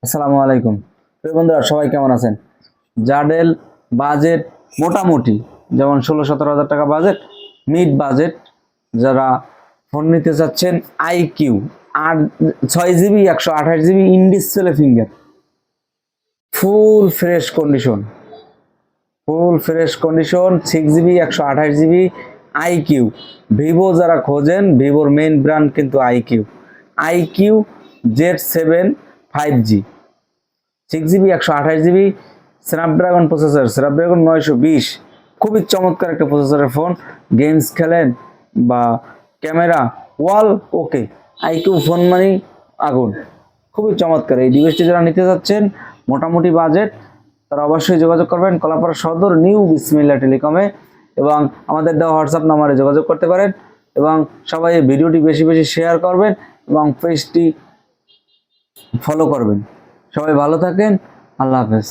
আসসালামু আলাইকুম। প্রিয় বন্ধুরা, সবাই কেমন আছেন? জাডেল বাজেট মোটামুটি যেমন 16-17 হাজার টাকা বাজেট, মিড বাজেট যারা ফোন নিতে চাচ্ছেন, iQOO 6 GB 128 GB in display finger, full fresh condition 6 GB 128 GB iQOO. Vivo যারা খোঁজেন, ভিভোর মেইন ব্র্যান্ড কিন্তু iQOO Z7 5G 6 GB 128 GB Snapdragon processor, Snapdragon 920, খুবই চমৎকার একটা প্রসেসরের ফোন। গেমস খেলেন বা ক্যামেরা ওয়াল ওকে, আইকিউ ফোন মানে আগুন, খুবই চমৎকার। এই ডিভাইসটি যারা নিতে যাচ্ছেন মোটামুটি বাজেট, তারা অবশ্যই যোগাযোগ করবেন কলাপাড়া সদর নিউ বিসমিল্লাহ টেলিকমে, এবং আমাদের দেওয়া হোয়াটসঅ্যাপ নাম্বারে যোগাযোগ করতে পারেন। এবং সবাই এই ভিডিওটি বেশি বেশি শেয়ার করবেন এবং পেজটি ফলো করবেন। সবাই ভালো থাকেন, আল্লাহ হাফেজ।